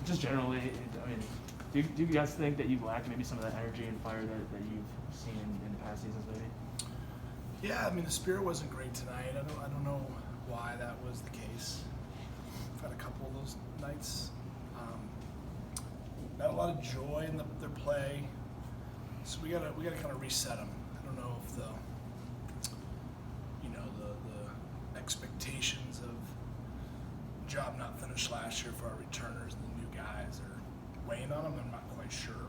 Just generally, I mean, do you guys think that you've lacked maybe some of that energy and fire that you've seen in past seasons, maybe? Yeah, I mean the spirit wasn't great tonight. I don't know why that was the case. I've had a couple of those nights. Not a lot of joy in their play, so we gotta kind of reset them. I don't know if the expectations of job not finished last year for our returners and the new guys are weighing on them. I'm not quite sure.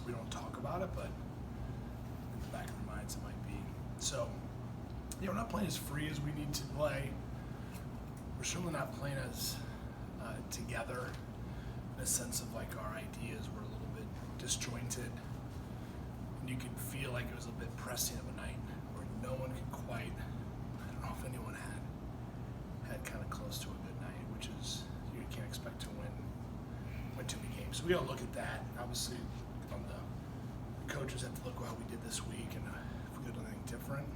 We don't talk about it, but in the back of their minds it might be. So, we're not playing as free as we need to play. We're certainly not playing as together in a sense of like our ideas were a little bit disjointed. And you could feel like it was a bit pressing of a night where no one could quite, I don't know if anyone had kind of close to a good night, which is, you can't expect to win too many games. So we gotta look at that. Obviously, the coaches have to look at how we did this week and if we could do anything different.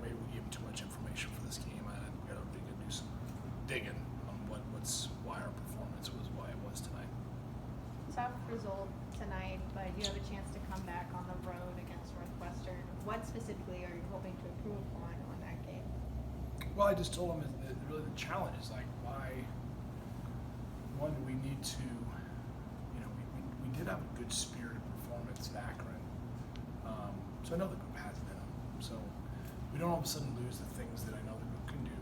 Maybe we gave them too much information for this game. I gotta do some digging on why our performance was why it was tonight. Tough result tonight, but you have a chance to come back on the road against Northwestern. What specifically are you hoping to improve on that game? Well, I just told them that really the challenge is like why. One, we need to, we did have a good spirited performance at Akron, so I know the group has it in them. So we don't all of a sudden lose the things that I know the group can do.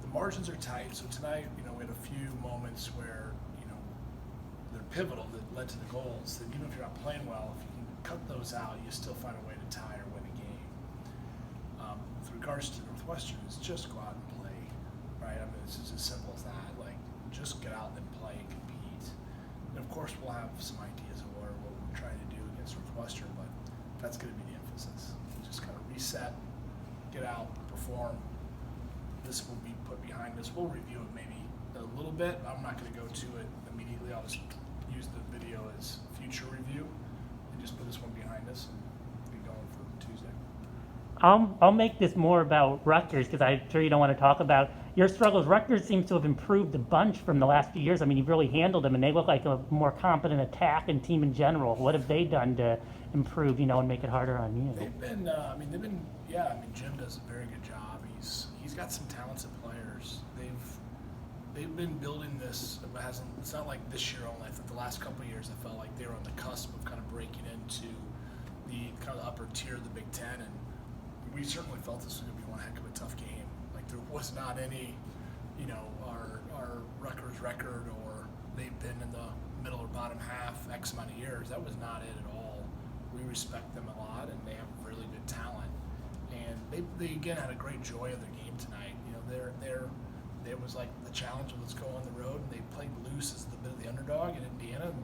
The margins are tight, so tonight, we had a few moments where, they're pivotal that led to the goals, that even if you're not playing well, if you can cut those out, you still find a way to tie or win a game. With regards to Northwestern, it's just go out and play, right? I mean, it's just as simple as that. Like, just get out and play and compete. And of course, we'll have some ideas of what we're trying to do against Northwestern, but that's going to be the emphasis. Just kind of reset, get out, perform. This will be put behind us. We'll review it maybe a little bit. I'm not going to go to it immediately. I'll just use the video as future review and just put this one behind us and be going for Tuesday. I'll make this more about Rutgers because I'm sure you don't want to talk about your struggles. Rutgers seems to have improved a bunch from the last few years. I mean, you've really handled them, and they look like a more competent attack and team in general. What have they done to improve, and make it harder on you? Jim does a very good job. He's got some talented players. They've been building this. It's not like this year only. I think the last couple of years I felt like they were on the cusp of kind of breaking into the kind of upper tier of the Big Ten, and we certainly felt this was going to be one heck of a tough game. Like there was not any, our Rutgers record or they've been in the middle or bottom half X amount of years. That was not it at all. We respect them a lot, and they have really good talent. And they again had a great joy of their game tonight. It was like the challenge of let's go on the road, and they played loose as the bit of the underdog in Indiana and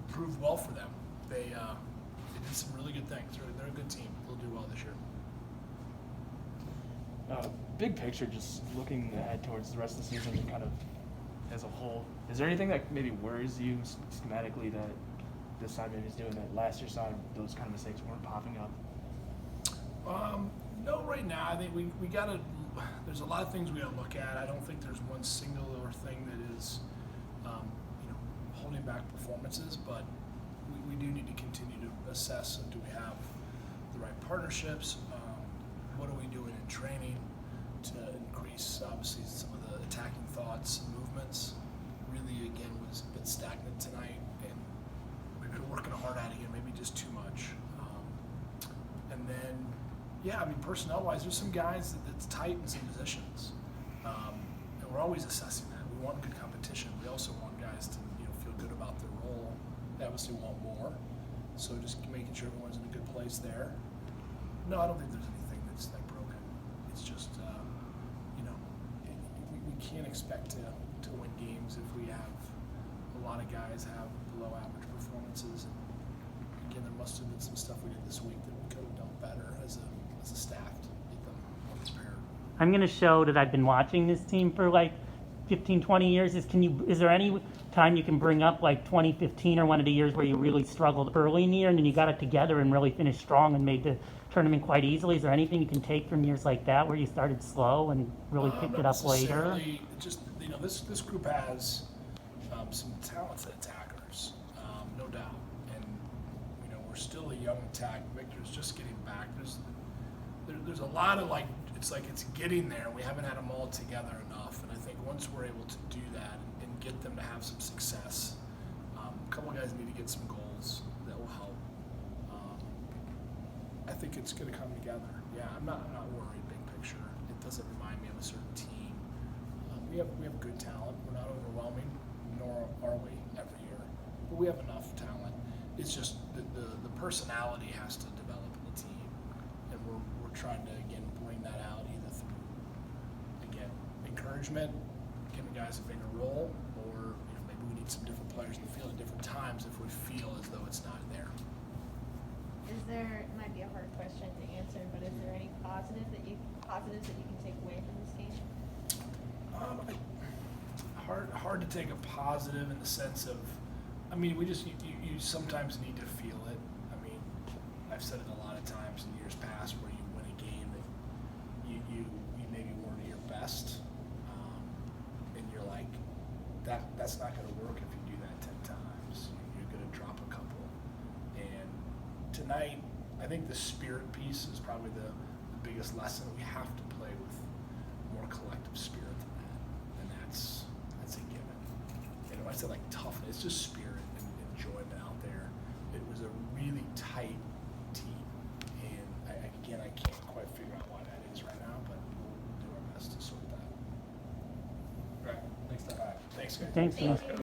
proved well for them. They did some really good things. They're a good team. They'll do well this year. Big picture, just looking ahead towards the rest of the season and kind of as a whole, is there anything that maybe worries you schematically that this side maybe is doing that last year's side, those kind of mistakes weren't popping up? No, right now, I think we gotta, there's a lot of things we gotta look at. I don't think there's one singular thing that is, holding back performances, but we do need to continue to assess, do we have the right partnerships? What are we doing in training to increase, obviously, some of the attacking thoughts and movements? Really, again, was a bit stagnant tonight, and we've been working hard at it again, maybe just too much. And then, personnel-wise, there's some guys that's tight in some positions, and we're always assessing that. We want good competition. We also want guys to feel good about their role. They obviously want more, so just making sure everyone's in a good place there. No, I don't think there's anything that's like broken. It's just we can't expect to win games if we have a lot of guys have below average performances. And again, there must have been some stuff we did this week that we could have done better as a staff to get them more prepared. I'm going to show that I've been watching this team for like 15, 20 years. Is there any time you can bring up like 2015 or one of the years where you really struggled early in the year and then you got it together and really finished strong and made the tournament quite easily? Is there anything you can take from years like that where you started slow and really picked Not it up later? necessarily. Just, this group has some talented attackers, no doubt. And we're still a young attack. Victor's just getting back. There's a lot of it's getting there. We haven't had them all together enough. And I think once we're able to do that and get them to have some success, a couple of guys need to get some goals that will help. I think it's going to come together. Yeah, I'm not worried big picture. It doesn't remind me of a certain team. We have good talent. We're not overwhelming, nor are we every year. But we have enough talent. It's just the personality has to develop in the team, and we're trying to again bring that out either through again encouragement, giving guys a bigger role, or maybe we need some different players in the field at different times if we feel as though it's not there. Is there, it might be a hard question to answer, but is there any positives that you can take away from this game? Hard to take a positive in the sense of, we just you sometimes need to feel it. I've said it a lot of times in years past where you win a game that you maybe weren't at your best, and you're like, that's not going to work if you do that 10 times. You're going to drop a couple. And tonight, I think the spirit piece is probably the biggest lesson. We have to play with more collective spirit than that, and that's a given. And when I say toughness, it's just spirit and enjoyment out there. It was a really tight team, and I can't quite figure out why that is right now, but we'll do our best to sort that. Right. Next time. All right, thanks, guys. Thanks, Thank Ian. you.